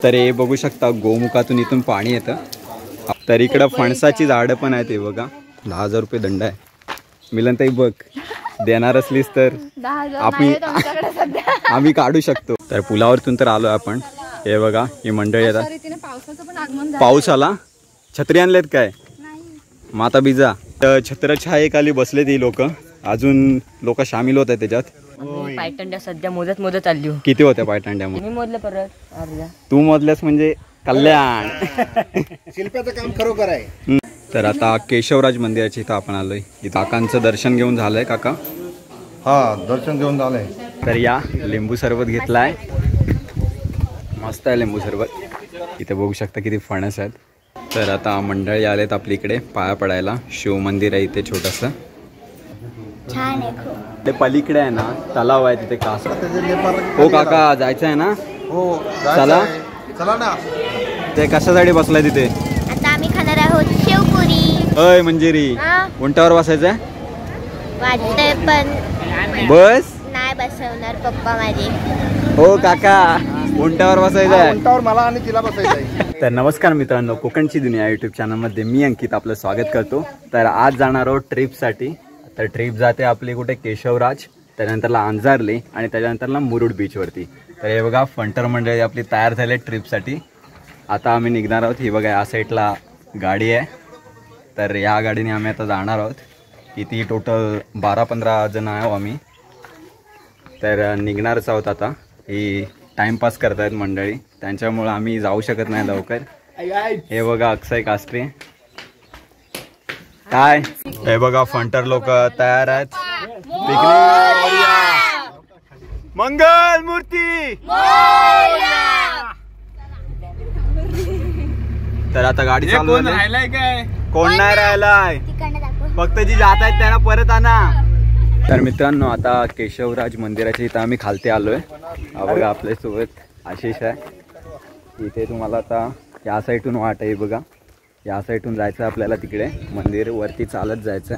तर हे बघू शकता गोमुखातून इथून पाणी येतं. तर इकडं फणसाची झाडं पण आहेत. हे बघा 10,000 रुपये दंड आहे. मिलनताई बघ देणार असलीस तर आम्ही काढू शकतो. तर पुलावरतून तर आलो आपण. हे बघा ही मंडळी येतात. पाऊस आला. छत्री आणलेत काय मग आता बिजा. तर छत्रछायेखाली बसलेत ही लोक. अजून लोक सामील होत आहेत त्याच्यात. पायटंड्या सध्या मोजत आली. किती होत्या पायटंड्या? मी मोजलं परत अर्ध्या. तू मोजल्यास म्हणजे कल्याण. शिल्पाचं काम खरोखर आहे. तर आता केशवराज मंदिराच्या इथं आपण आलोय. इथं काकांचं दर्शन घेऊन झालंय. काका हा दर्शन घेऊन झालंय. तर या लिंबू सरबत घेतलाय. मस्त आहे लिंबू सरबत. इथे बघू शकता किती फणस आहेत. तर आता मंडळी आलेत आपल्या इकडे पाया पडायला. शिव मंदिर आहे इथे छोटंसं. छान आहे खूप. ते पलीकडे आहे ना तलाव आहे तिथे. कास हो काका जायचं आहे ना? हो चला चला ना. ते कशासाठी बसलाय तिथे? आता आम्ही खाणार आहोत शेवपुरी. अय मंजिरी उंटावर बसायचंय? वाटतंय पण बस नाही बसवणार पप्पा माझे. हो काका उंटावर बसायचंय. उंटावर मला आणि तिला बसायचंय. तर नमस्कार मित्रांनो, कोकणची दुनिया यूट्यूब चॅनलमध्ये मी अंकित आपलं स्वागत करतो. तर आज जाणार आहोत ट्रिपसाठी. तर ट्रिप जाते आपली कुठे केशवराज, त्यानंतरला अंजारली आणि त्याच्यानंतरला मुरुड बीचवरती. तर हे बघा फंटर मंडळी आपली तयार झाले ट्रिपसाठी. आता आम्ही निघणार आहोत. ही बघा या साईडला गाडी आहे. तर या गाडीने आम्ही आता जाणार आहोत. किती टोटल 12-15 जण आहो आम्ही. तर निघणारच आहोत आता. ही टाइमपास करतायत मंडळी, त्यांच्यामुळं आम्ही जाऊ शकत नाही लवकर. हे बघा अक्षय कास्त्री काय. हे बघा फंटर लोक तयार आहेत. मंगल मूर्ती. तर आता गाडी चालू झाली. कोण नाही राहिलाय, फक्त जी जात आहेत त्यांना परत आणा. तर मित्रांनो आता केशवराज मंदिराच्या इथं आम्ही खालती आलोय. बघा आपल्यासोबत आशिष आहे. इथे तुम्हाला आता या साईडून वाट आहे बघा. या साईडून जायचं आपल्याला तिकडे मंदिर वरती चालत जायचं.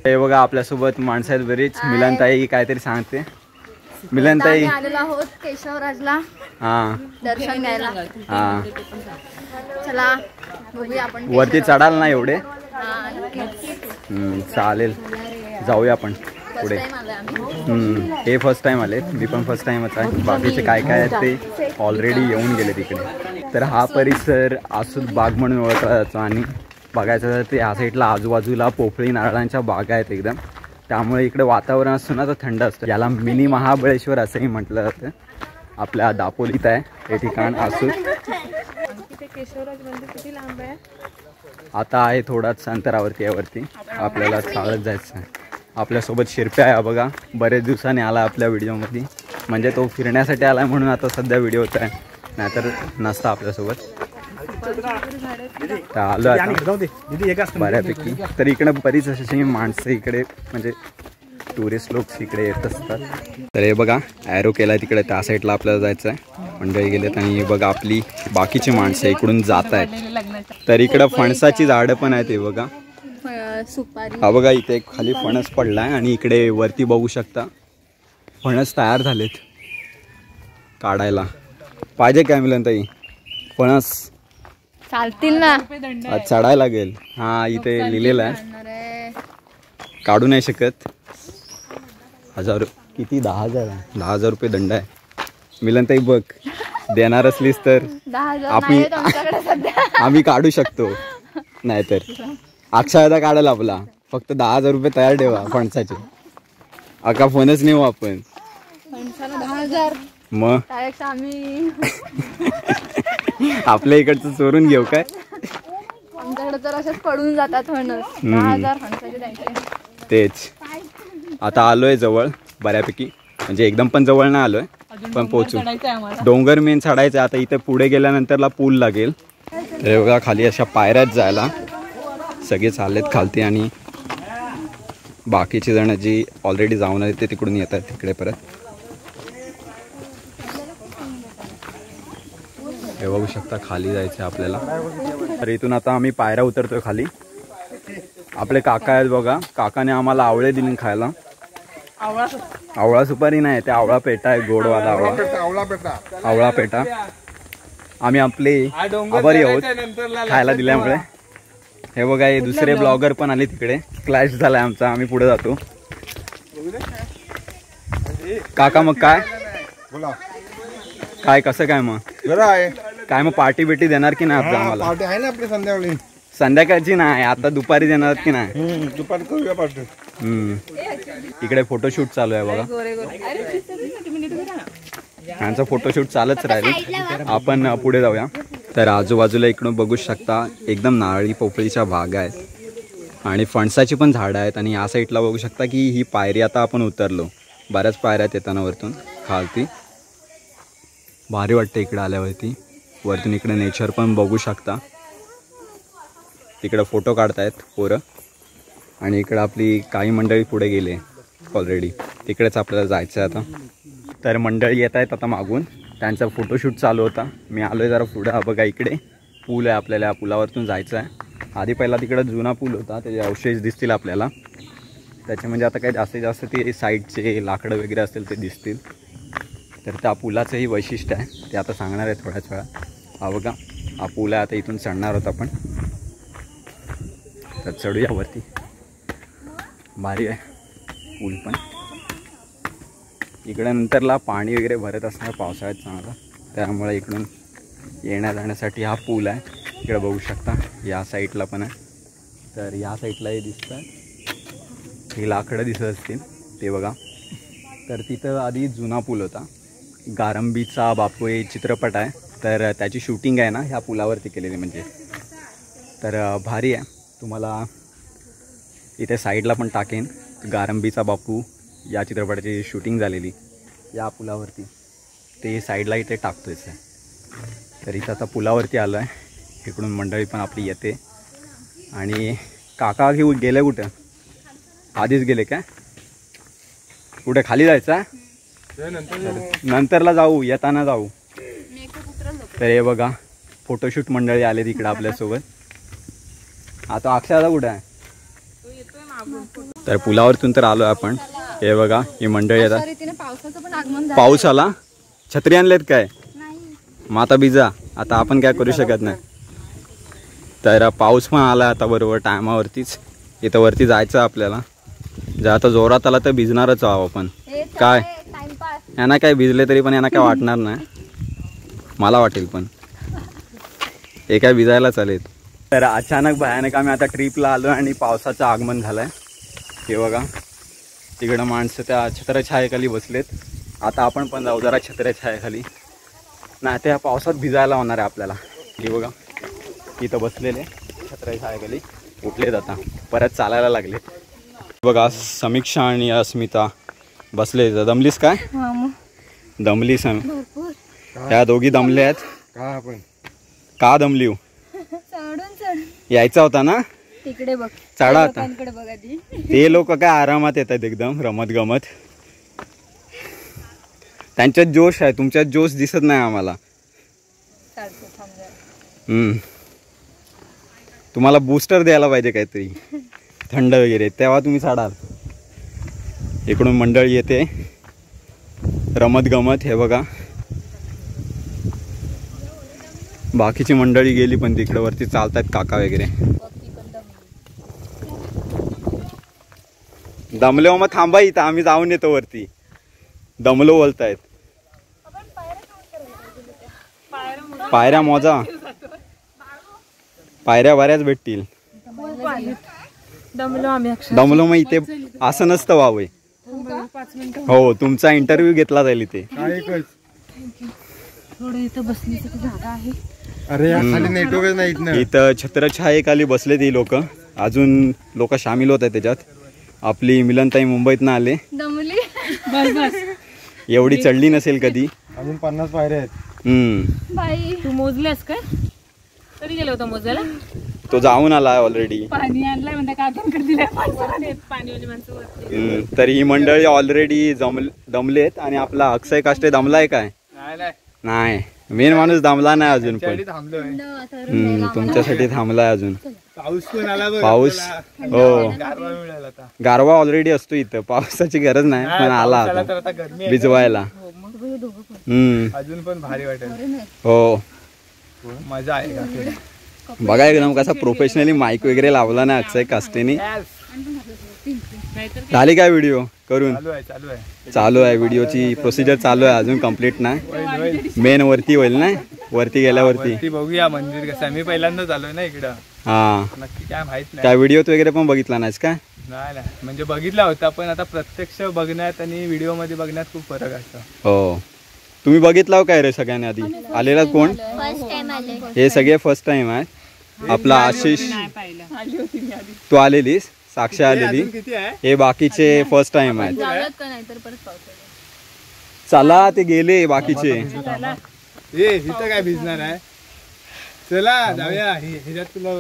हे बघा आपल्यासोबत माणसं आहेत बरीच. मिलनताई काहीतरी सांगते. मिलनताई आलेलो आहोत केशवराजला हा दर्शन घ्यायला. हा चला बघूया आपण. वरती चढाल ना एवढे? चालेल जाऊया आपण पुढे. हे फर्स्ट टाइम आले. मी पण फर्स्ट टाइमच आहे. बाकीचे काय काय आहेत ते ऑलरेडी येऊन गेले तिकडे. तर हा परिसर आसूद बाग म्हणून ओळखला जातो. आणि बघायचं तर ते ह्या साईडला आजूबाजूला पोफळी नारळांच्या बागा आहेत एकदम. त्यामुळे इकडे वातावरण असतं ना तर थंड असतं. याला मिनी महाबळेश्वर असंही म्हटलं जातं. आपल्या दापोलीत आहे हे ठिकाण आसूद. केशवराज मंदिर किती लांब आहे? आता आहे थोडाच अंतरावरती यावरती. आपल्याला चालत जायचं आहे. आपल्यासोबत शिरप्या आहे बघा. बरेच दिवसांनी आला आपल्या व्हिडिओमध्ये. म्हणजे तो फिरण्यासाठी आला म्हणून आता सध्या व्हिडिओ होत आहे, नाहीतर नसता आपल्यासोबत. तर आलो आता बऱ्यापैकी. तर इकडे बरीच अशी माणसं इकडे म्हणजे टुरिस्ट लोक इकडे येत असतात. तर हे बघा ॲरो केला तिकडे त्या साईडला आपल्याला जायचं आहे. मंडळी गेलेत आणि हे बघा आपली बाकीची माणसं इकडून जात आहेत. तर इकडं फणसाची झाडं पण आहेत. हे बघा सुपारी. हा बघा इथे खाली फणस पडलाय आणि इकडे वरती बघू शकता फणस तयार झालेत. काढायला पाहिजे काय मिलनताई? फणस चालतील ना? चढायला लागेल. हा इथे लिहिलेलं आहे. काढू नाही शकत. 1000 किती? 10,000 रुपये दंड आहे. मिलनताई बघ देणार असलीस तर आम्ही काढू शकतो. नाहीतर अक्षयदा काढायला आपला फक्त 10,000 रुपये तयार ठेवा फणसाचे. अका फणस नेऊ आपण. 10,000 मग आम्ही आपल्या इकडचं चोरून घेऊ काय? आमच्याकडे तर असेच पडून जातात फणस. 10,000 फणसाचे द्यायचे. तेच आता आलोय जवळ बऱ्यापैकी. म्हणजे एकदम पण जवळ नाही आलोय पण पोहोचू. डोंगर मेन चढायचं. आता इथे पुढे गेल्यानंतरला पूल लागेल. तर बघा खाली अशा पायऱ्यात जायला सगळे चाललेत खालती. आणि बाकीची जण जी ऑलरेडी जाऊन आले ते तिकडून येतात तिकडे परत. हे बघू शकता खाली जायचं आपल्याला. तर इथून आता आम्ही पायऱ्या उतरतोय खाली. आपले काका आहेत बघा. काकाने आम्हाला आवळे दिले खायला. आवळा सुपारी नाही, ते आवळा पेटा आहे, गोडवाला आवळा आवळा पेटा. आवळा पेटा. आम्ही आपले आभारी आहोत खायला दिल्यामुळे. हे बघा, हे दुसरे ब्लॉगर पण आले तिकडे. क्लॅश झालाय आमचा, आम्ही पुढे जातो. काका मग काय बोला काय कसं काय मग बरं आहे. काय मग पार्टी बिटी देणार की नाही आम्हाला? पार्टी आहे ना आपली संध्याकाळी. संध्याकाळची नाही, आता दुपारी देणार की नाही? दुपारी करूया पार्टी. इकडे फोटोशूट चालू आहे बघा. यांचा फोटोशूट चालच राहील. आपण पुढे जाऊया. तर आजूबाजूला इकडून बघू शकता एकदम नारळी पोपळीच्या बागा आहेत आणि फणसाची पण झाडं आहेत. आणि या साईडला बघू शकता की ही पायरी आता आपण उतरलो. बऱ्याच पायऱ्या आहेत येताना वरतून खालती. भारी वाटतं इकडे आल्यावरती. वरतून इकडे नेचर पण बघू शकता. तिकडं फोटो काढतायत पोरं आणि इकडं आपली काही मंडळी पुढे गेले ऑलरेडी. तिकडेच आपल्याला जायचं आहे आता. तर मंडळी येत आहेत आता मागून. त्यांचा फोटोशूट चालू होता. मी आलो आहे जरा पुढं. बघा इकडे पूल आहे, आपल्याला या पुलावरतून जायचं आहे. आधी पहिला तिकडं जुना पूल होता, त्याचे अवशेष दिसतील आपल्याला. त्याचे म्हणजे आता काही जास्तीत जास्त ते साईडचे लाकडं वगैरे असतील ते दिसतील. तर त्या पुलाचंही वैशिष्ट्य आहे, ते आता सांगणार आहे थोड्याच वेळा. हा बघा, हा पूल आहे. आता इथून चढणार होता आपण. तर चढूया वरती. भारी आहे पूल पण. इकडे नंतरला पाणी वगैरे भरत असणार पावसाळ्यात चांगला, त्यामुळे इकडून येण्या जाण्यासाठी हा पूल आहे. इकडे बघू शकता या साईडला पण आहे. तर या साईडलाही दिसतं, ही लाकडं दिसत असतील ते बघा. तर तिथं आधी जुना पूल होता. गारंबीचा बापू हे चित्रपट आहे, तर त्याची शूटिंग आहे ना ह्या पुलावरती केलेली म्हणजे. तर भारी आहे. तुम्हाला इथे साईडला पण टाकेन. गारंबीचा बापू या चित्रपटाची शूटिंग झालेली या पुलावरती, ते साईडला इथे टाकतोयच आहे. तर इथं आता पुलावरती आलो आहे. इकडून मंडळी पण आपली येते. आणि काका घेऊन गेले कुठं? आधीच गेले काय? कुठे खाली जायचं? नंतरला जाऊ, येताना जाऊ. तर हे बघा फोटोशूट मंडळी आले तिकडं आपल्यासोबत. आता अक्षयदा कुठं आहे? तर पुलावरतून तर आलो आपण. हे बघा ही मंडळी येतात. पाऊस आला, छत्री आणलेत काय? मग आता भिजा. आता आपण काय करू शकत नाही. तर पाऊस पण आला आता बरोबर टायमावरतीच. इथं वरती जायचं आपल्याला. जर आता जोरात आला तर भिजणारच आहो आपण. काय यांना काय भिजले तरी पण यांना काय वाटणार नाही. मला वाटेल पण हे काय भिजायला चालेल. तर अचानक भयानक आम्ही आता ट्रिपला आलो आणि पावसाचं आगमन झालं आहे. हे बघा तिकडं माणसं त्या छत्रछायेखाली बसलेत. आता आपण पण जाऊ जरा छत्रछायेखाली, नाही त्या पावसात भिजायला होणार आहे आपल्याला. हे बघा इथं बसलेले छत्रछायेखाली उठलेत. आता परत चालायला लागले. बघा समीक्षा आणि अस्मिता बसले. दमलीस काय? दमलीस? ह्या दोघी दमल्या आहेत. का दमली? यायचा होता ना तिकडे बघ, चढा आता. बघा ते लोक काय आरामात येतात एकदम रमत गमत. त्यांच्यात जोश आहे, तुमच्यात जोश दिसत नाही आम्हाला. तुम्हाला बूस्टर द्यायला पाहिजे काहीतरी थंड वगैरे, तेव्हा तुम्ही चढाल. इकडून मंडळी येते रमत गमत. हे बघा बाकीची मंडळी गेली पण तिकडे वरती चालतायत काका वगैरे. दमलो मग थांबा इथं, आम्ही जाऊन येतो वरती. दमलो बोलतायत. पायऱ्या मोजा, पायऱ्या बऱ्याच भेटतील. दमलो मग इथे असं नसतं वावय. हो तुमचा इंटरव्ह्यू घेतला जाईल इथे. इथं छत्रछायेखाली बसले ती लोक. अजून लोक सामील होत आहेत त्याच्यात. आपली मिलनताई मुंबईतनं आले. एवढी चढली नसेल कधी. अजून 50 पायऱ्या आहेत. तू मोजल्यास काय? कधी गेला होता मोजायला? तो जाऊन आला ऑलरेडी. पाणी आणलंय म्हणता माणसं. तर ही मंडळी ऑलरेडी दमलेत. आणि आपला अक्षय काष्टे दमलाय काय? नाही, मेन माणूस दमला नाही अजून पण. तुमच्यासाठी थांबलाय अजून. पाऊस पण आला बघ पाऊस आपल्याला. हो गारवा मिळाला आता. गारवा ऑलरेडी असतो इथं, पावसाची गरज नाही पण आला पाऊस आला आता तर आता गरमी आहे. भिजवायला. अजून पण भारी वाटेल. हो मजा आहे का? बघा एकदम कसा प्रोफेशनली माईक वगैरे लावला ना अक्षय कास्टेनी. झाली काय व्हिडिओ करून? चालू आहे व्हिडिओची प्रोसिजर चालू आहे, अजून कम्प्लीट नाही. मेन वरती होईल ना, वरती गेल्यावरती बघूया मंदिर कसं आहे. मी पहिल्यांदाच आलोय ना इकडं, हा. नक्की काय माहित नाही. त्या व्हिडिओत वगैरे पण बघितला नाहीस का? नाही म्हणजे बघितला होता पण आता प्रत्यक्ष बघण्यात आणि व्हिडिओ मध्ये बघण्यात खूप फरक असतो. हो तुम्ही बघितला हो काय रे सगळ्यांनी आधी आलेला कोण? फर्स्ट टाइम आले. हे सगळे फर्स्ट टाइम आहेत. आपला आशिष तू आलेलीस, साक्षी आलेली, किती आहे? हे बाकीचे फर्स्ट टाइम आहेत. जाऊयात का नाही तर परत पावसाळ्यात. चला ते गेले बाकीचे. ए इथं काय भिजणार आहे? चला जाऊया. ह्याच्यात तुला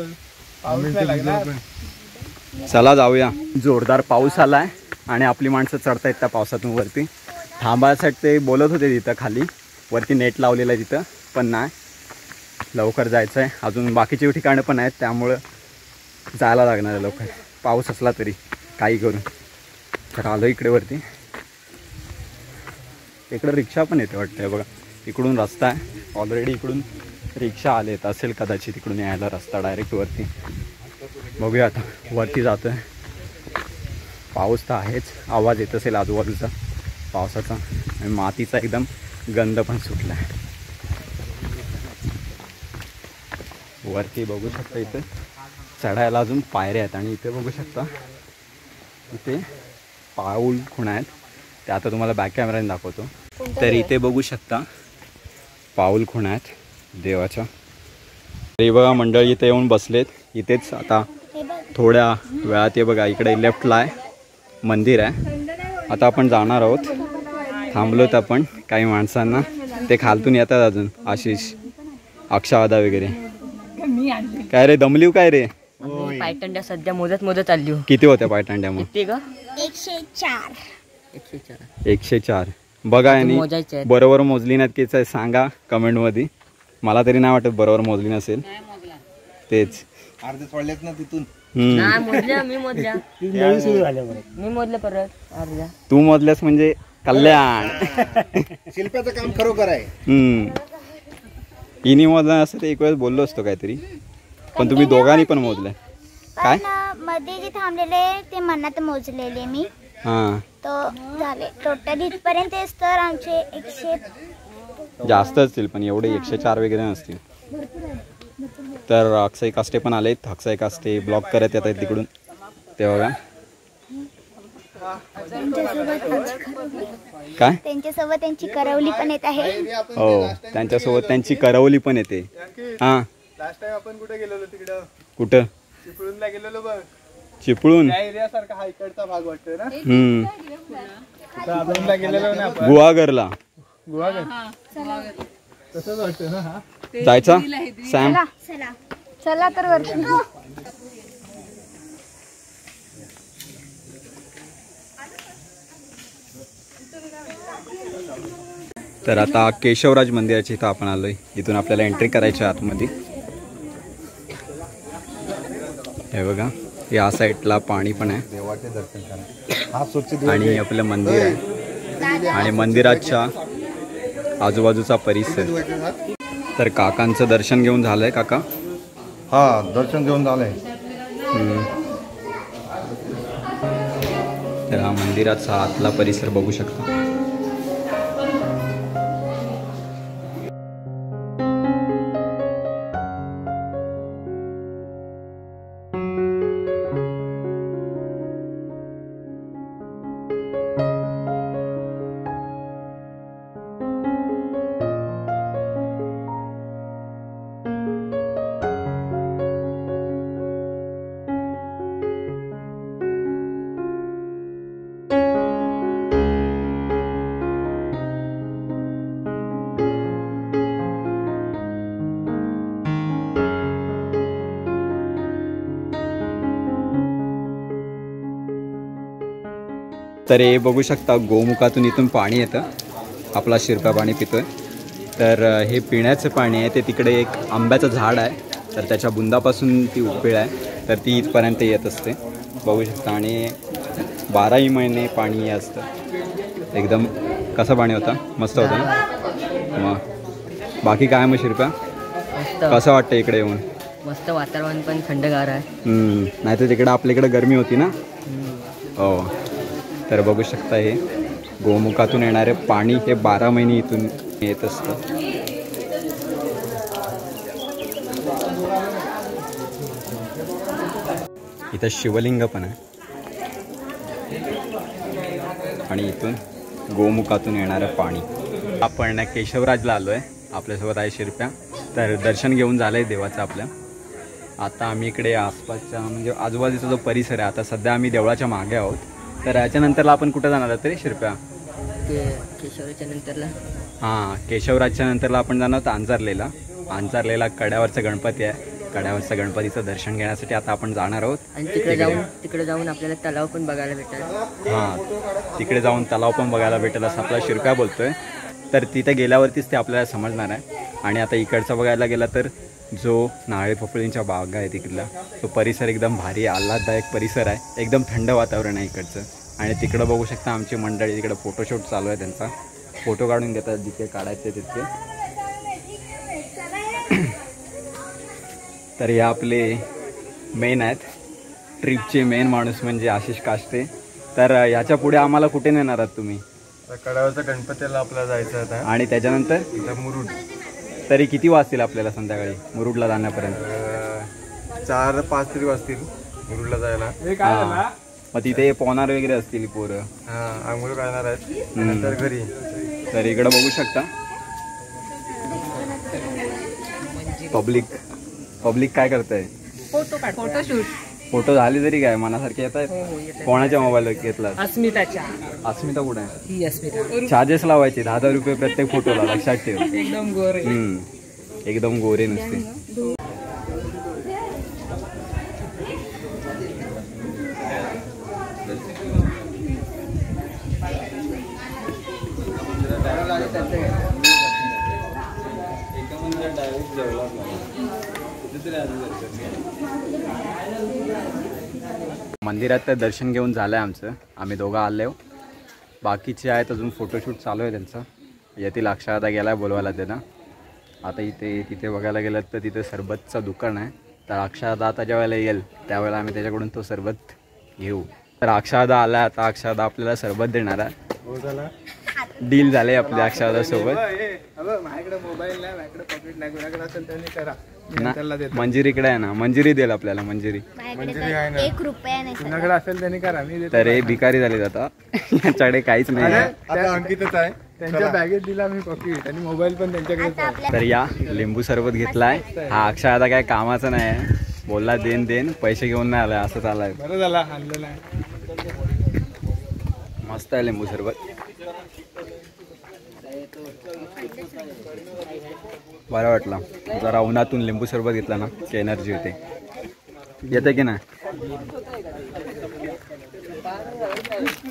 पाऊस नाही लागणार. चला जाऊया. जोरदार पाऊस आलाय आणि आपली माणसं चढतायत त्या पावसातून वरती. थांबायसाठी ते बोलत होते तिथं खाली, वरती नेट लावलेलं आहे तिथं, पण नाही लवकर जायचं आहे. अजून बाकीची ठिकाणं पण आहेत त्यामुळं जायला लागणार आहे लवकर, पाऊस असला तरी काही करून. तर आलो इकडे वरती. इकडं रिक्षा पण येते वाटतं बघा, इकडून रस्ता आहे ऑलरेडी, इकडून रिक्षा आलेत असेल कदाचित इकडून यायला रस्ता डायरेक्ट वरती. बघूया आता वरती जातो आहे. पाऊस तर आहेच, आवाज येत असेल आजूबाजूचा पावसाचा आणि मातीचा एकदम गंध पण सुटला आहे. वरती बघू शकता इथे चढायला अजून पायऱ्या आहेत आणि इथे बघू शकता इथे पाऊल खुणा आहेत, ते आता तुम्हाला बॅक कॅमेऱ्याने दाखवतो. तर इथे बघू शकता पाऊल खुणा आहेत देवाच्या. हे बघा मंडळी इथे येऊन बसलेत. इथेच आता थोड्या वेळात हे बघा इकडे लेफ्टला आहे मंदिर आहे. आता आपण जाणार आहोत. थांबलोत आपण काही माणसांना, ते खालतून येतात अजून, आशिष अक्षावादा वगैरे. काय रे दमलीव काय रे? आम्ही पायटंड्या सध्या मोजत आली हो. किती होत्या पायटांड्या मग? किती ग? 104. 104. बघा आणि मोजायचे आहेत. बरोबर मोजली नाहीत की काय सांगा कमेंटमध्ये. मला तरी नाही वाटत बरोबर मोजली नसेल. तेच अर्धे सोडलेत ना तिथून. नाही मोजल्या, मी मोजल्या. मी मोजल्या परत अर्ध्या. तू मोजल्यास म्हणजे कल्याण. शिल्पाचं काम खरोखर आहे. इनी मोजला असतं ते एक वेळेस बोललो असतो काहीतरी, पण तुम्ही दोघांनी पण मोजलंय काय? पण मध्ये जे थांबलेले ते मनात मोजलेले मी, हां तो झाले टोटल इथपर्यंत तर आमचे 100 जास्त असतील, पण एवढे 104 वगैरे नसतील. तर अक्षय कास्टे पण आलेत. अक्षय कास्टे ब्लॉग करत येत आहेत तिकडून, ते बघा काय त्यांच्यासोबत त्यांची करवली पण येत आहे. हो त्यांच्यासोबत त्यांची करवली पण येते. हां लास्ट टाइम आपण कुठे गेलेलो? तिकडं कुठं? चिपळूणला गेलेलो बघ. चिपळून? त्या एरिया सारखा हा इकडचा भाग वाटतोय ना. हम्म गेलेलो ना आपण गुहागरला. गुहागर तसंच वाटतं ना. हा जायचा सॅम? चला तर वरती. तर आता केशवराज मंदिराच्या इथं आपण आलोय. इथून आपल्याला एंट्री करायची आतमध्ये. हे बघा या साईडला पाणी पण आहे देवाचे दर्शन करा. हा स्वच्छ आणि आपलं मंदिर आहे आणि मंदिराच्या आजूबाजूचा परिसर. तर काकांचं दर्शन घेऊन झालंय काका? हा दर्शन घेऊन झालंय. तर हा मंदिराचा आतला परिसर बघू शकता. तर हे बघू शकता गोमुखातून इथून पाणी येतं. आपला शिरप्या पाणी पितोय. तर हे पिण्याचं पाणी आहे. ते तिकडे एक आंब्याचं झाड आहे, तर त्याच्या बुंदापासून ती उपळ आहे. तर ती इथपर्यंत येत असते बघू शकता. आणि 12ही महिने पाणी असतं. एकदम कसं पाणी होतं, मस्त होतं ना. मग बाकी काय मग शिरप्या, कसं वाटतं इकडे येऊन? मस्त वातावरण पण थंडगार आहे. नाही तर तिकडे आपल्याकडे गरमी होती ना. हो, तर बघू शकता हे गोमुखातून येणारे पाणी हे 12 महिने इथून येत असतं. इथं शिवलिंग पण आहे आणि इथून गोमुखातून येणारं पाणी. आपण केशवराजला आलो आहे, आपल्यासोबत आहे शिरप्या. तर दर्शन घेऊन झालं आहे देवाचं आपल्या. आता आम्ही इकडे आसपासच्या म्हणजे आजूबाजूचा जो परिसर आहे, आता सध्या आम्ही देवळाच्या मागे आहोत. तर याच्यानंतरला आपण कुठं जाणार आहोत तरी शिरप्या? केशवराजच्या नंतरला केशवराजच्या नंतरला आपण जाणार आहोत अंजारलेला. अंजारलेला कड्यावरचा गणपती आहे. कड्यावरच्या गणपतीचं दर्शन घेण्यासाठी आता आपण जाणार आहोत. आणि तिकडे जाऊन आपल्याला तलाव पण बघायला भेटेल. तिकडे जाऊन तलाव पण बघायला भेटेल असं आपला शिरप्या बोलतोय. तर तिथे गेल्यावरतीच ते आपल्याला समजणार आहे. आणि आता इकडचा बघायला गेला तर जो नारळी पोफळींच्या बागा आहे तिकडला तो परिसर एकदम भारी आल्हाददायक परिसर आहे. एकदम थंड वातावरण आहे इकडचं. आणि तिकडं बघू शकता आमची मंडळी तिकडं फोटोशूट चालू आहे त्यांचा. फोटो काढून घेतात जिथे काढायचे तिथे. तर हे आपले मेन आहेत, ट्रिपचे मेन माणूस म्हणजे आशिष काष्टे. तर ह्याच्या पुढे आम्हाला कुठे नेणार आहात तुम्ही? कड्यावरच्या गणपतीला आपल्याला जायचं आहे. आणि त्याच्यानंतर मुरुड. तरी किती वाजतील आपल्याला संध्याकाळी मुरुडला जाण्यापर्यंत? 4-5 तरी वाजतील मुरुडला जायला. मग तिथे पोहणार वगैरे असतील पोरं? आंघोळ काढणार आहेत नंतर घरी. तर इकडं बघू शकता पब्लिक काय करताय? फोटोशूट. फोटो झाले तरी काय मनासारखे येत आहेत? कोणाच्या मोबाईल घेतला? अस्मिताच्या. अस्मिता कुठे आहे? ही अस्मिता. चार्जेस लावायचे 10,000 रुपये प्रत्येक फोटोला, लक्षात ठेव. एकदम गोरे. एकदम गोरे नुसते. मंदिरात तर दर्शन घेऊन झालं आहे आमचं. आम्ही दोघं आलो. बाकीचे आहेत अजून फोटोशूट चालू आहे त्यांचं. येथील अक्षयदा गेला आहे बोलवायला त्यांना. आता तिथे बघायला गेलं तर तिथे सरबतचं दुकान आहे. तर अक्षयदा आता ज्या वेळेला येईल त्यावेळेला आम्ही त्याच्याकडून तो सरबत घेऊ. तर अक्षयदा आला, आता अक्षयदा आपल्याला सरबत देणार आहे. डील झाले आपल्या अक्षयदासोबत. माझ्याकडे मोबाईल नाही, माझ्याकडे पॉकेट नाही, कोणाकडे असेल त्यांनी करा. मंजिरी इकडे आहे ना, मंजिरी देईल आपल्याला. मंजिरी 1 रुपया नाही. कोणाकडे असेल त्यांनी करा. मी तर हे भिकारी झाले आता, याच्याकडे काहीच नाही. अंकितच आहे, त्यांच्या बॅगेत दिला मी पॉकेट आणि मोबाईल पण त्यांच्याकडे. तर या लिंबू सरबत घेतलाय. हा अक्षय आता काय कामाचा नाही, बोलला देन पैसे घेऊन नाही आलाय, असं चाललाय. बरं झाला आणलं नाही. मस्त आहे लिंबू सरबत, बरं वाटला. जरा उन्हातून लिंबू सरबत घेतला ना की एनर्जी होते. येते की नाही?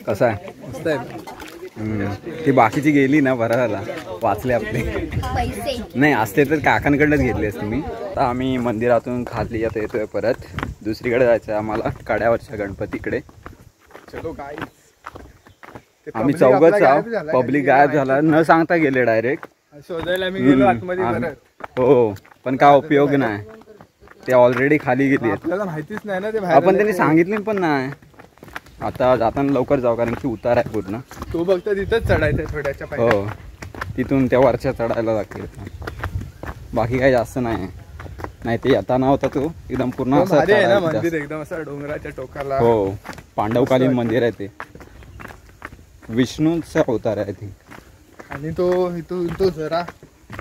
कसं आहे? मस्त आहे. ती बाकीची गेली ना, बरं झाला, वाचले आपले पैसे. नाही असते तर काकांकडनंच घेतली असते मी. आता आम्ही मंदिरातून खाली येतोय परत. दुसरीकडे जायचं आहे आम्हाला, कड्यावरच्या गणपतीकडे. चलो काय, आम्ही चौघच आहोत. पब्लिक गायब झाला, न सांगता गेले डायरेक्ट. शोधायला मी गेलो आतमध्ये परत. हो, पण काय उपयोग नाही, ते ऑलरेडी खाली गेली. आपल्याला माहितीच नाही ना ते. आपण त्यांनी सांगितली पण नाही. आता जाताना लवकर जाऊ, कारण की उतार आहे पूर्ण. तो फक्त तिथंच चढायचं थोड्याच्या पायऱ्या. हो, तिथून त्या वरच्या चढायला लागतील. बाकी काही जास्त नाही ते येताना होता तो एकदम पूर्ण असं मंदिर, एकदम असं डोंगराच्या टोकाला. हो, पांडवकालीन मंदिर आहे ते. विष्णूचा अवतार आहे ते. आणि तो इथून तो जरा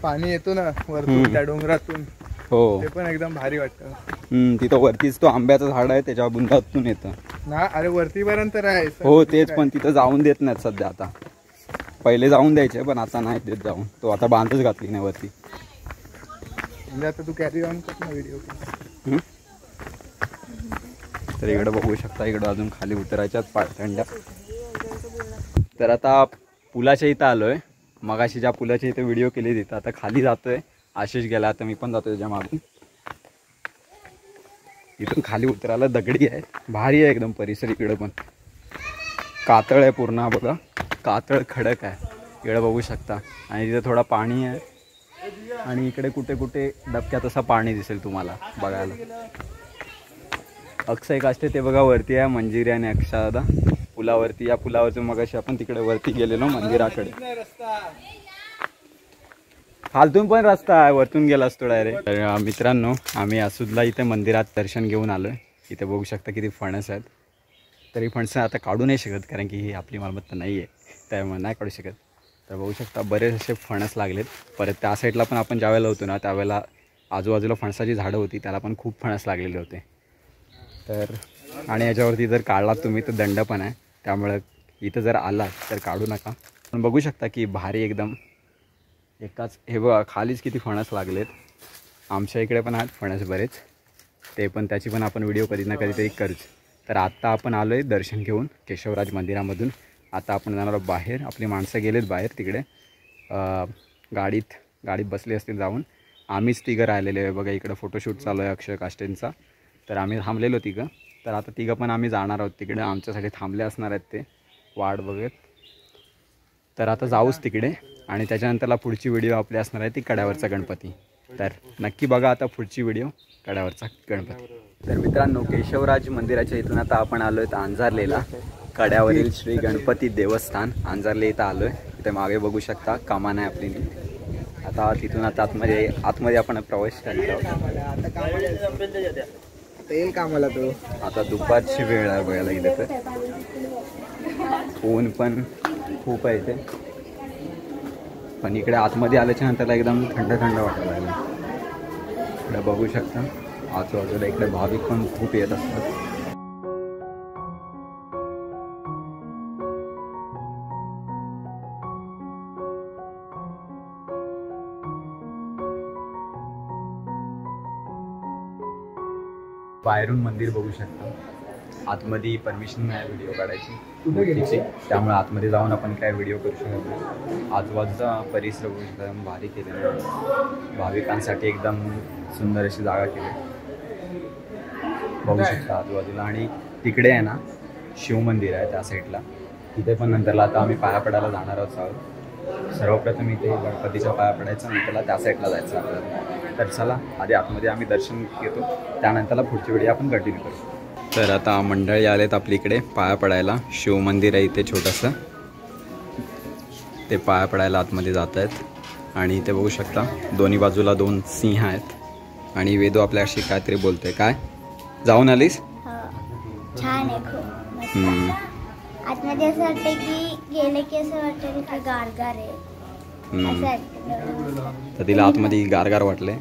पाणी येतो ना वरतून त्या डोंगरातून. हो, ते पण एकदम भारी वाटतं. तिथं वरतीच तो आंब्याचं झाड आहे, त्याच्या बुंदातून येतं ना. अरे वरती पर्यंत आहे. हो तेच, पण तिथं जाऊन देत नाहीत सध्या. आता पहिले जाऊन द्यायचे, पण आता नाही देत जाऊन. तो आता बांधच घातली नाही वरती. म्हणजे आता तू कॅरी ऑन कर ना व्हिडिओ. तर इकडं बघू शकता, इकडं अजून खाली उतरायच्यात पायथंड्या. तर आता पुलाच्या इथं आलोय. मगाशी ज्या पुलाच्या इथे व्हिडिओ केली तिथं आता खाली जातोय. आशिष गेला, आता मी पण जातोय त्याच्या मागून. इथून खाली उतरायला दगडी आहे, भारी आहे एकदम परिसर. इकडं पण कातळ आहे पूर्ण, बघा कातळ खडक आहे इकडे बघू शकता. आणि तिथे थोडा पाणी आहे आणि इकडे कुठे कुठे डबक्यात असं पाणी दिसेल तुम्हाला बघायला. अक्षय काष्टे ते बघा वरती आहे, मंजिरी आणि अक्षादा पुलावरती. या पुलावरचं मगाशी आपण तिकडे वरती गेलेलो मंदिराकडे. खालतून पण रस्ता आहे, वरतून गेला असतो डायरेक्ट. तर मित्रांनो आम्ही असुदला इथे मंदिरात दर्शन घेऊन आलो. इथे बघू शकता किती फणस आहेत. तरी फणस आता काढू नाही शकत कारण की ही आपली मालमत्ता नाही आहे, त्यामुळे नाही काढू शकत. तर बघू शकता बरेच असे फणस लागलेत. परत त्या साईडला पण आपण ज्यावेळेला होतो ना त्यावेळेला आजूबाजूला फणसाची झाडं होती, त्याला पण खूप फणस लागलेले होते. तर आणि याच्यावरती जर काढलात तुम्ही तर दंड पण आहे, त्यामुळं इथं जर आलात तर काढू नका. पण बघू शकता की भारी एकदम एकाच. हे बघा खालीच किती फणस लागलेत. आमच्या इकडे पण आहेत फणस बरेच, ते पण त्याची पण आपण व्हिडिओ कधी ना कधीतरी करूच. तर आत्ता आपण आलो आहे दर्शन घेऊन केशवराज मंदिरामधून. आता आपण जाणार बाहेर. आपली माणसं गेलेत बाहेर तिकडे गाडीत बसले असतील जाऊन. आम्हीच तिघं राहिलेले आहे बघा. इकडं फोटोशूट चालू आहे अक्षय काष्टेंचा. तर आम्ही थांबलेलो तिघं. तर आता तिघं पण आम्ही जाणार आहोत तिकडे. आमच्यासाठी थांबले असणार आहेत ते वाट बघत. तर आता जाऊच तिकडे आणि त्याच्यानंतरला पुढची व्हिडिओ आपली असणार आहे ती कड्यावरचा गणपती. तर नक्की बघा आता पुढची व्हिडिओ कड्यावरचा गणपती. तर मित्रांनो केशवराज मंदिराच्या इथून आता आपण आलो आहेत अंजारलेला. कड्यावरील श्री गणपती देवस्थान अंजारले इथं आलो आहे. इथे मागे बघू शकता कमान आहे आपली. आता तिथून आता आतमध्ये आपण प्रवेश करणार आहोत. कामाला तो आता दुपारची वेळ आहे बघायला गेलं तर. ऊन पण खूप आहे इथे, पण इकडे आतमध्ये आल्याच्या नंतर एकदम थंड वाटायला लागलं. इकडे बघू शकता आजूबाजूला इकडे भाविक पण खूप येत असतात. बाहेरून मंदिर बघू शकता. आतमध्ये परमिशन नाही व्हिडिओ काढायची, त्यामुळे आतमध्ये जाऊन आपण काय व्हिडिओ करू शकत नाही. आजूबाजूचा परिसर बघू शकता भारी केलेला आहे. भाविकांसाठी एकदम सुंदर अशी जागा केली बघू शकता आजूबाजूला. आणि तिकडे आहे ना शिवमंदिर आहे त्या साईडला. तिथे पण नंतरला आता आम्ही पाया पडायला जाणार आहोत. सर्वप्रथम इथे गणपतीच्या पाया पडायचं, नंतरला त्या साईडला जायचं आपल्याला. तर चला आधी आतमध्ये आम्ही दर्शन घेतो, त्यानंतरला पुढची व्हिडिओ आपण कंटिन्यू करू. तर आता मंडळी आलेत आपल्या इकडे पाया पडायला. शिवमंदिर आहे इथे छोटंसं, ते पाया पडायला आतमध्ये जात आहेत. आणि इथे बघू शकता दोन्ही बाजूला 2 सिंह आहेत. आणि वेदू आपल्याशी काहीतरी बोलतोय. काय जाऊन आलीस? छान आहे खूप मस्त. आतमध्ये असं वाटतं की गेले की असं वाटतं की गारगार आहे असं वाटतं. तर तिला आतमध्ये गारगार वाटले.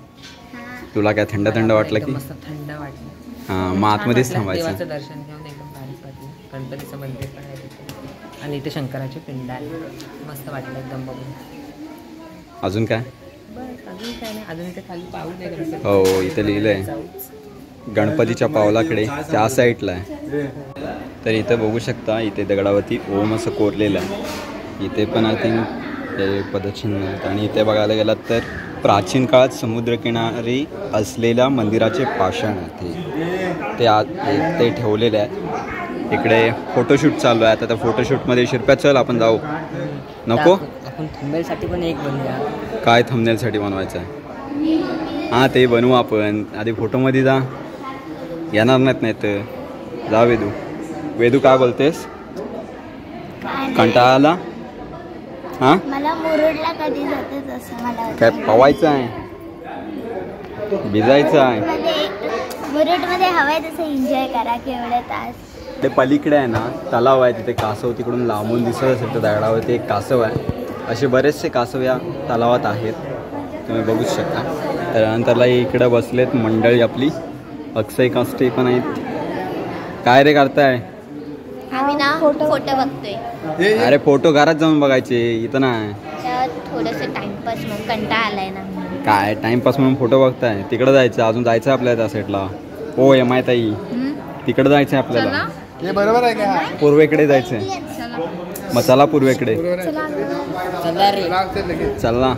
तुला काय थंड वाटलं की? मस्त थंड वाटलं. हां मग आतमध्येच थांबायचं. देवाचं दर्शन घेऊन एकदम भारीच वाटलं. गणपतीचं मंदिर पण आहे तिथे आणि इथे शंकराची पिंड आहे. मस्त वाटलं एकदम बघून. अजून काय? बस अजून काय नाही. अजून इथे खाली पाऊल आहे गणपती. हो इथे लिहिलंय गणपतीच्या पावलाकडे त्या साईडला आहे. तर इथं बघू शकता इथे दगडावरती ओम असं कोरलेलं आहे. इथे पण आय थिंक हे पदचिन्ह आहेत. आणि इथे बघायला गेलात तर प्राचीन काळात समुद्रकिनारी असलेल्या मंदिराचे पाषाण आहे ते ठेवलेले आहे. इकडे फोटोशूट चालू आहे. आता त्या फोटोशूटमध्ये शिरप्यात चल आपण जाऊ. नको आपण थंबनेलसाठी पण एक बनवूया. काय थंबनेलसाठी बनवायचं आहे? हां ते बनवू आपण. आधी फोटोमध्ये जा. येणार नाही तर जा. वेदू काय बोलतेस? कंटाळा आला? हां मला मुरुडला कधी जाते तसं मला काय पवायचं आहे, भिजायचं आहे. मुरुडमध्ये हवंय तसं एन्जॉय करा केवढे तास. ते पलीकडे आहे ना तलाव आहे, तिथे कासव तिकडून लांबून दिसत असेल तर दगडावरती एक कासव आहे. असे बरेचसे कासव या तलावात आहेत, तुम्ही बघूच शकता. त्यानंतरला इकडं बसलेत मंडळी आपली. अक्षय काष्टे पण आहेत. काय रे करताय? आम्ही ना फोटो बघतोय. अरे फोटो घरात जाऊन बघायचे, इथं नाही. थोडंसं टाइमपास म्हणून कंटाळा आलाय ना. काय टाइमपास म्हणून फोटो बघताय? तिकडं जायचं, अजून जायचं आपल्याला त्या साईडला. हो या माहीत आहे, तिकडं जायचं आहे आपल्याला. हे बरोबर आहे का? पूर्वेकडे जायचंय. मग चला पूर्वेकडे. चला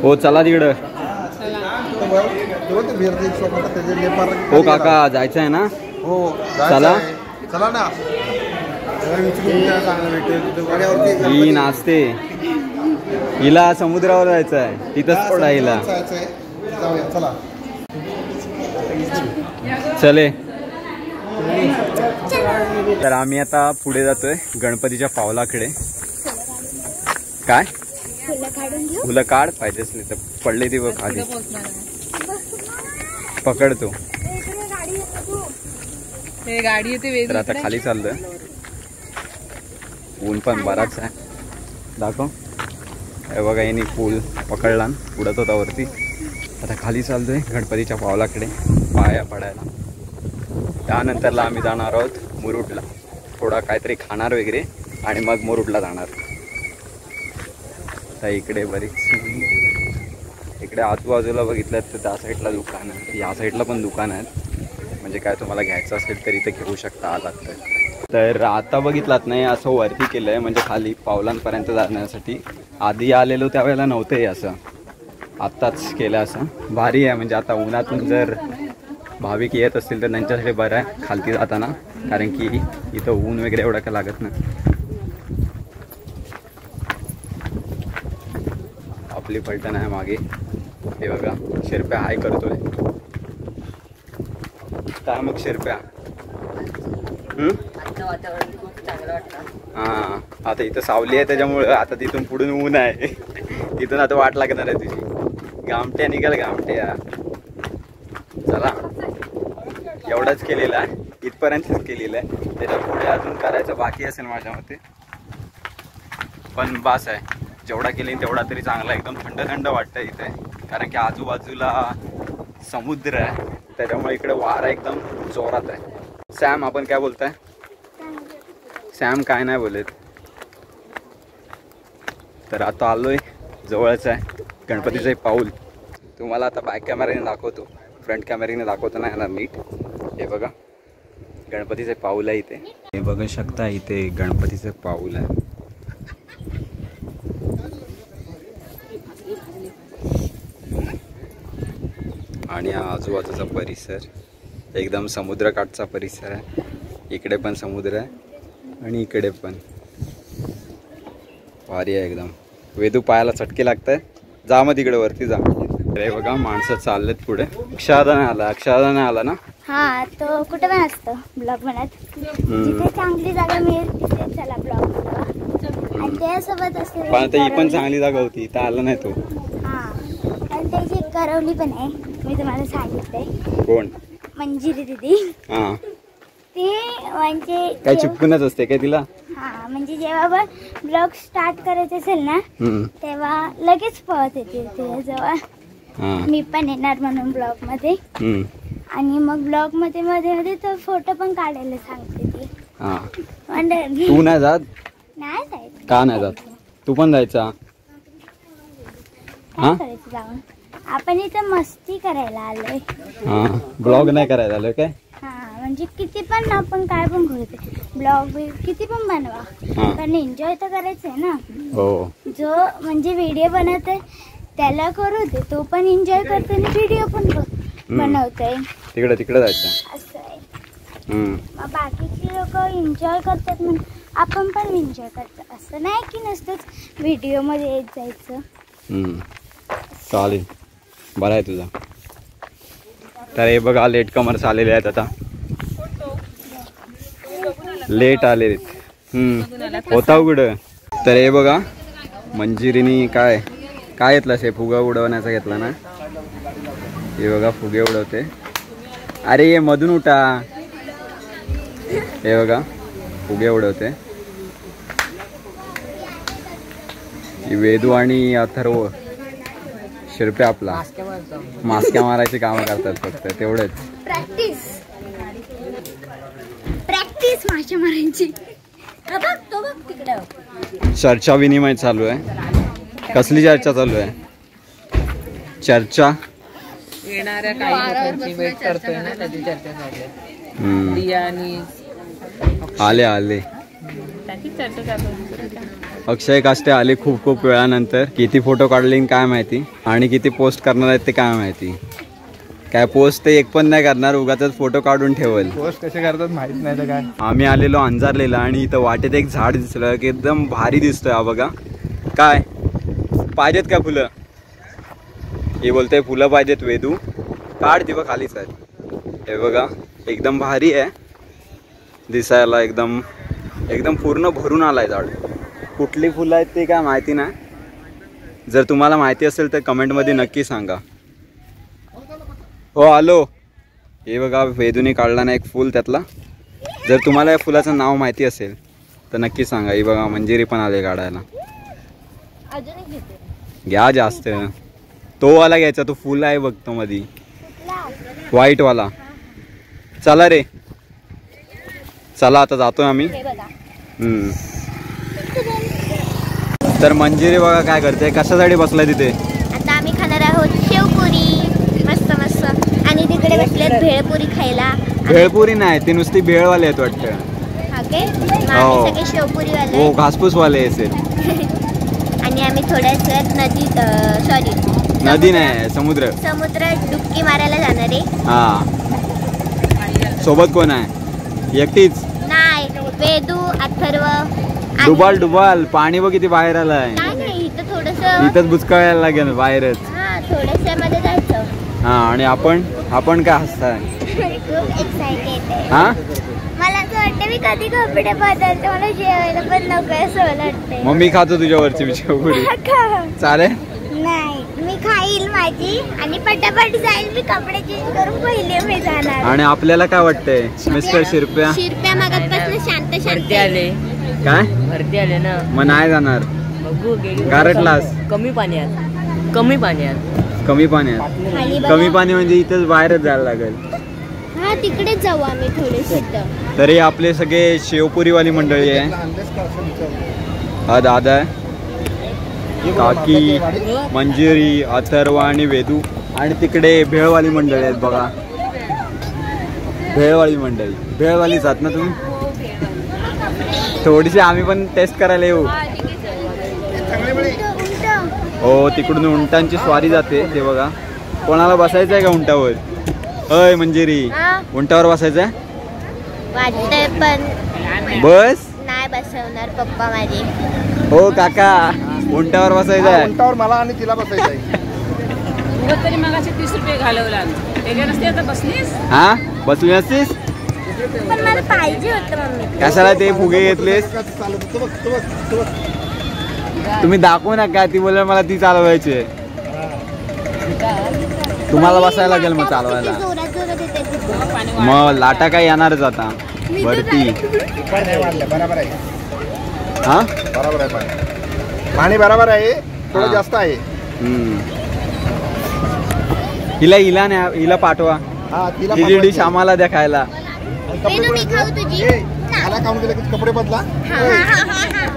हो चला तिकडं. हो काका जायचं आहे ना. हो चला. चला ना. ही नाचते, हिला समुद्रावर जायचं आहे, तिथंच पडा हिला. चला चले. तर आम्ही आता पुढे जातोय गणपतीच्या पावलाकडे. काय फुलं काढ पाहिजे असले तर, पडले ती बघ खाली, पकडतो. गाडी येते. तर आता खाली चाललोय, ऊन पण बराच आहे. दाखव. हे बघा यांनी पूल पकडला, उडत होता वरती. आता खाली चालतोय गणपतीच्या पावलाकडे पाया पडायला. त्यानंतरला आम्ही जाणार आहोत मुरुडला, थोडा काहीतरी खाणार वगैरे आणि मग मुरुडला जाणार. तर इकडे बरीच, इकडे आजूबाजूला बघितलं तर त्या साईडला दुकान आहे, या साईडला पण दुकान आहेत. म्हणजे काय तुम्हाला घ्यायचं असेल तर इथे घेऊ शकता आलात तर. आता बघितलात नाही असं वरती केलं आहे, म्हणजे खाली पावलांपर्यंत जाण्यासाठी. आधी आलेलो त्यावेळेला नव्हतं हे असं, आत्ताच केलं असं. भारी आहे, म्हणजे आता उन्हातून जर भाविक येत असतील तर त्यांच्यासाठी बरं आहे खालती जाताना, कारण की इथं ऊन वगैरे एवढं काय लागत नाही. आपली पलटण आहे मागे, हे बघा शिरप्या हाय करतोय. काय मग शिरप्या. हा आता इथं सावली आहे त्याच्यामुळे आता तिथून पुढून ऊन आहे. तिथून आता वाट लागणार आहे तुझी. गामट्या निघाल गामट्या. चला एवढंच केलेलं आहे, इथपर्यंतच केलेलं आहे. त्याच्या पुढे अजून करायचं बाकी असेल माझ्या मते, पण बास आहे. जेवढा केली तेवढा तरी चांगला. एकदम थंड थंड वाटतं इथे, कारण की आजूबाजूला समुद्र आहे, त्याच्यामुळे इकडे वारा एकदम जोरात आहे. सॅम आपण काय बोलताय. सॅम काय नाही बोलत. तर आता आलोय, जवळच आहे गणपतीचं पाऊल. तुम्हाला आता बॅक कॅमेऱ्याने दाखवतो, फ्रंट कॅमेऱ्याने दाखवतो नाही येणार नीट. हे बघा गणपतीचे पाऊल आहे इथे, हे बघू शकता इथे गणपतीचं पाऊल आहे. आणि हा आजूबाजूचा परिसर एकदम समुद्रकाठचा परिसर आहे. इकडे पण समुद्र आहे आणि इकडे पण. भारी आहे एकदम. वेदू पायाला चटके लागत आहे. जा मग तिकडे वरती जा. अरे बघा माणसं चाललेत पुढे. अक्षादा नाही आला ना. हा तो कुठे पण असतो ब्लॉग बनत. जिथे चांगली जागा मिळेल तिथे चला ब्लॉग बनवा. आणि त्यासोबत असते पण ही पण चांगली जागा होती, इथं आला नाही तो. हा आणि त्याची करवली पण आहे, मी तुम्हाला सांगितलंय. कोण. मंजिरी दीदी. हा ती म्हणजे काय चिपकूनच असते काय तिला. हा म्हणजे जेव्हा ब्लॉग स्टार्ट करायचं असेल ना तेव्हा लगेच पळत येते तुझ्याजवळ. मी पण येणार म्हणून ब्लॉग मध्ये. आणि मग ब्लॉग मध्ये मध्ये मध्ये तर फोटो पण काढायला सांगते ती. तू नाही जात. नाही जायचं. का नाही जात. तू पण जायचा. काय करायचं जाऊन. आपण इथं मस्ती करायला आलोय. ब्लॉग नाही करायला आलोय काय. हा म्हणजे किती पण आपण काय पण करू, ब्लॉग किती पण बनवा, पण एन्जॉय तर करायचंय ना. हो. जो म्हणजे व्हिडिओ बनवतोय त्याला करू दे, तो पण एन्जॉय करतोय आणि व्हिडिओ पण बनवतोय. तिकडे जायचं असं आहे. मग बाकीची लोक एन्जॉय करतात म्हणून आपण पण एन्जॉय करतो. असं नाही की नुसतंच व्हिडिओ मध्ये येत जायचं. चालेल. बरं आहे तुझा. तर हे बघा लेट कमर्स आलेले आहेत आता. लेट आले होता उघड. तर हे बघा मंजिरीनी काय घेतलं से फुगा उडवण्याचा घेतला ना. हे बघा फुगे उडवते. अरे ये मधून उठा. हे बघा फुगे उडवते. वेदू आणि अथर्व शिरपे आपला मास्क्या मारायची कामं करतात फक्त तेवढेच. प्रॅक्टिस माश्या मारायची. चर्चा विनिमय चालू आहे. कसली चर्चा चालू आहे. चर्चा येणाऱ्या काही लोकांची वेट करतोय ना, त्याची चर्चा चालू आहे. दिया आणि आले त्याची चर्चा चालू आहे. अक्षय काष्टे आले खूप वेळानंतर. किती फोटो काढले काय माहिती आणि किती पोस्ट करणार आहेत ते काय माहिती. काय पोस्ट ते एक पण नाही करणार, उगाच फोटो काढून ठेवल. पोस्ट कसे करतात माहित नाही तर काय. आम्ही आलेलो अंजारलेला आणि इथं वाटेत एक झाड दिसलं की एकदम भारी दिसतोय. हा बघा काय पाहिजेत का फुलं, हे बोलतोय फुलं पाहिजेत वेदू, काढ ती बघ खालीच आहेत. हे बघा एकदम भारी आहे दिसायला, एकदम एकदम पूर्ण भरून आलाय झाड. कुठली फुलं आहेत ते काय माहिती नाही, जर तुम्हाला माहिती असेल तर कमेंटमध्ये नक्की सांगा. हो आलो. हे बघा वेदूने काढला ना एक फुल त्यातला, जर तुम्हाला या फुलाचं नाव माहिती असेल तर नक्की सांगा. ही बघा मंजिरी पण आले काढायला. घ्या जास्त, तो वाला घ्यायचा, तो फुल आहे बघ तो मधी व्हाईट वाला. चला रे चला आता जातोय आम्ही. तर मंजिरी बघा काय करते, कशासाठी बसलाय तिथे. आता आम्ही खाणार आहोत शेवपुरी मस्त मस्त, आणि तिकडे बसले भेळपुरी खायला. भेळपुरी नाही, ती नुसती भेळवाले आहेत वाटतं. हा के हो. सगळे शेवपुरी वाले हो घासपूस वाले असेल. आणि आम्ही थोड्याच वेळात नदीत सॉरी नदी नाही समुद्र डुबकी मारायला जाणार आहे. हा सोबत कोण आहे, एकटीच. नाही वेदू अथर्व डुबाल पाणी बघ किती बाहेर आलाय. नाही इथं थोडस इथंच बुचकाळायला लागेल बाहेरच. हा थोडस मध्ये जायचं. हा आणि आपण काय हसताय. खूप एक्साइटेड आहे. हा मला असं वाटतं मी कधी कपडे बदलते, मला जेवायला पण नको असं वाटतंय. मग मी खातो तुझ्यावरची शेवपुरी चालेल. नाही मी खाईल माझी आणि पटापट जाईल, मी कपडे चेंज करून पहिले मी जाणार. आणि आपल्याला काय वाटतंय मिस्टर शिरप्या मागापासून शांत भरती आले, काय भरती आले ना, मग नाही जाणार. बघू गेली गारटलास. कमी पाण्यात, कमी पाण्यात, कमी पाण्यात. खाली कमी पाणी म्हणजे इथंच बाहेरच जायला लागेल. हा तिकडेच जाऊ आम्ही थोडेसे. तरी आपले सगळे शेवपुरीवाली मंडळी आहे. हा दादा आहे, काकी, मंजिरी, अथर्व आणि वेदू, आणि तिकडे भेळवाली मंडळी आहेत बघा. भेळवाली मंडळी, भेळवाली जात ना तुम्ही. थोडीशी आम्ही पण टेस्ट करायला येऊ. हो तिकडून उंटांची स्वारी जाते ते बघा. कोणाला बसायचं आहे का उंटावर. अय मंजिरी उंटावर बसायचं आहे वाटतंय पण बस. नाही बसवणार पप्पा माझे. हो काका उंटावर बसायचं आहे. उंटावर मला आणि तिला बसायचं आहे. तरी मगाशी 30 रुपये घालवला त्याच्या नसते आता बसलीस. हा बसली नसतीस. पण मला पाहिजे होतं मम्मी. कशाला ते फुगे घेतलेस. तुम्ही दाखवू नका. ती बोल मला ती चालवायची आहे. तुम्हाला बसायला लागेल मग चालवायला. मग लाटा काय येणारच आता वरती. बरोबर आहे. हा बरोबर आहे पाणी बरोबर आहे, थोडं जास्त आहे. हिला पाठवा. हा तिला तिची डिश आम्हाला द्या खायला. मी खाऊ तुझी. मला खाऊन गेलं की कपडे बदला.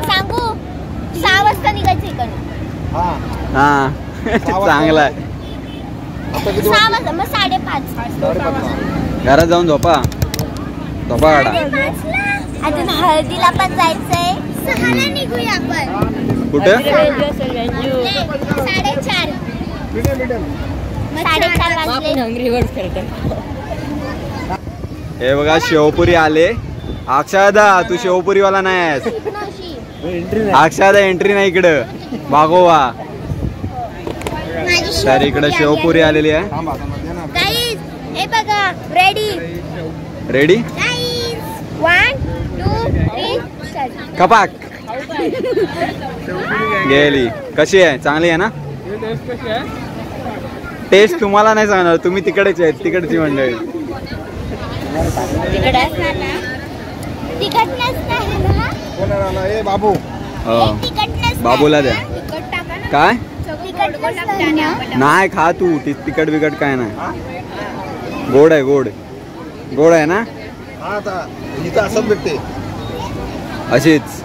सांगू 6 वाजता निघायचं इकडून. हा चांगला आहे. 6 वाजता मग 5:30. घरात जाऊन झोपा काढा. अजून हळदीला पण जायचंय. 6ला निघूया आपण. कुठं 4:30. 4:30 वाजले. हे बघा शेवपुरी आले. अक्षदा तू शेवपुरीवाला नाही आहेस. अक्षदा एंट्री नाही इकडं मागोवा. तर इकडे शेवपुरी आलेली आहे. गाईज हे बघा रेडी रेडी. Guys 1 2 3 start. कपाक गेली. कशी आहे चांगली आहे ना. टेस्ट तुम्हाला नाही सांगणार, तुम्ही तिकडेच आहेत. तिकडची मंडळी तिखट नसतं. ए बाबू बाबूला द्या. काय तिखट नसतं. नाही खा तू. तिखट बिकट काय नाही. गोड आहे गोड आहे ना. हा आता इथं असंच भेटते. अशीच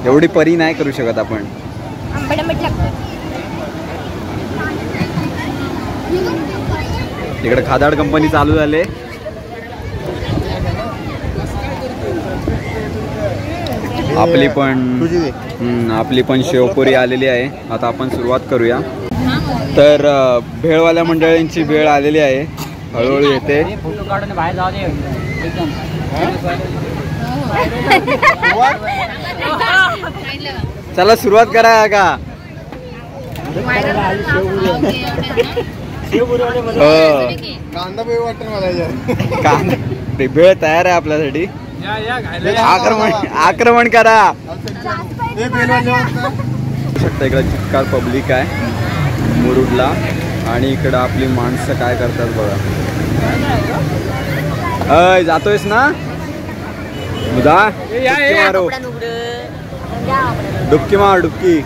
एवढी परी नाही करू शकत आपण. आंबट मीठ लागतं. इकडे खादाड कंपनी चालू झाले. आपली पण शेवपुरी आलेली आहे. आता आपण सुरुवात करूया. तर भेळवाल्या मंडळींची वेळ आलेली आहे, हळूहळू येते. चला सुरुवात करा का. कांदा भेळ तयार आहे आपल्यासाठी. आक्रमण करा. शकता इकडे चिक्कार पब्लिक आहे मुरुडला, आणि इकडं आपली माणसं काय करतात बघा. अय जातोयस ना मुदा, मारो डुबकी मार डुबकी.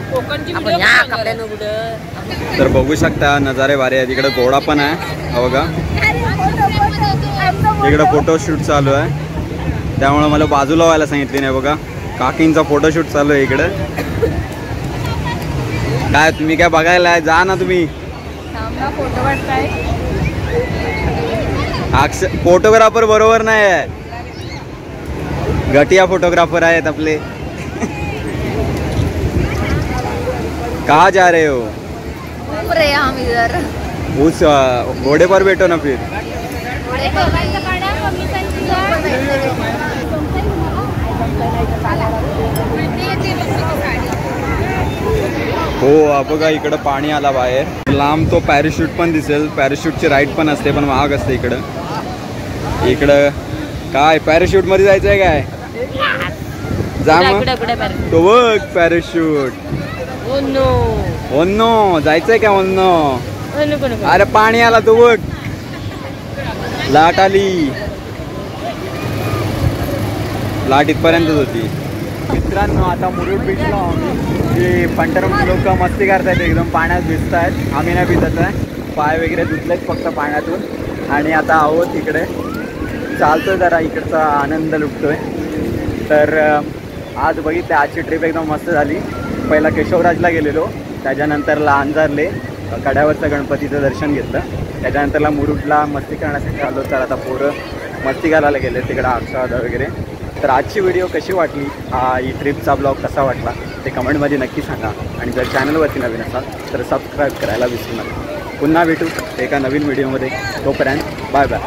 तर बघू शकता नजारे भारी आहेत. इकडे घोडा पण आहे बघा. इकडे फोटोशूट चालू आहे, त्यामुळे मला बाजूला व्हायला सांगितले नाही बघा. काकींचा फोटोशूट चालू आहे इकडे. काय तुम्ही काय बघायला जा ना तुम्ही. फोटोग्राफर बरोबर नाही आहे, घटिया फोटोग्राफर आहेत आपले. कहाँ जा रहे हो? हम इधर उस घोड़े पर बैठो ना फिर. हो बघा इकडं पाणी आला बाहेर. लांब तो पॅराशूट पण दिसेल. पॅराशूटची राईड पण असते, पण महाग असते इकडं. इकडं काय पॅराशूट मध्ये जायचंय काय? जा मग. तो बघ पॅराशूट. ओन्नो जायचंय का ओन्नो? अरे पाणी आला तो बघ, लाट आली. लाट इथपर्यंतच होती. मित्रांनो आता मुरुड बीचला जे पंटरम लोक मस्ती करतायत, एकदम पाण्यात भिजतायत. आम्ही नाही भिजत आहे, पाय वगैरे धुतलेत फक्त पाण्यातून. आणि आता आहोत इकडे चालतोय, जरा इकडचा आनंद लुटतोय. तर आज बघितलं आजची ट्रिप एकदम मस्त झाली. पहिला केशवराजला गेलेलो, त्याच्यानंतरला अंजारले कड्यावरचं गणपतीचं दर्शन घेतलं, त्याच्यानंतरला मुरुडला मस्ती करण्यासाठी आलो. तर आता पोरं मस्ती घालायला गेले तिकडं आक्षादा वगैरे. तर आजची व्हिडिओ कशी वाटली, ही ट्रिपचा ब्लॉग कसा वाटला ते कमेंटमध्ये नक्की सांगा. आणि जर चॅनलवरती नवीन असाल तर सबस्क्राईब करायला विसरू नका. पुन्हा भेटू एका नवीन व्हिडिओमध्ये. तोपर्यंत बाय बाय.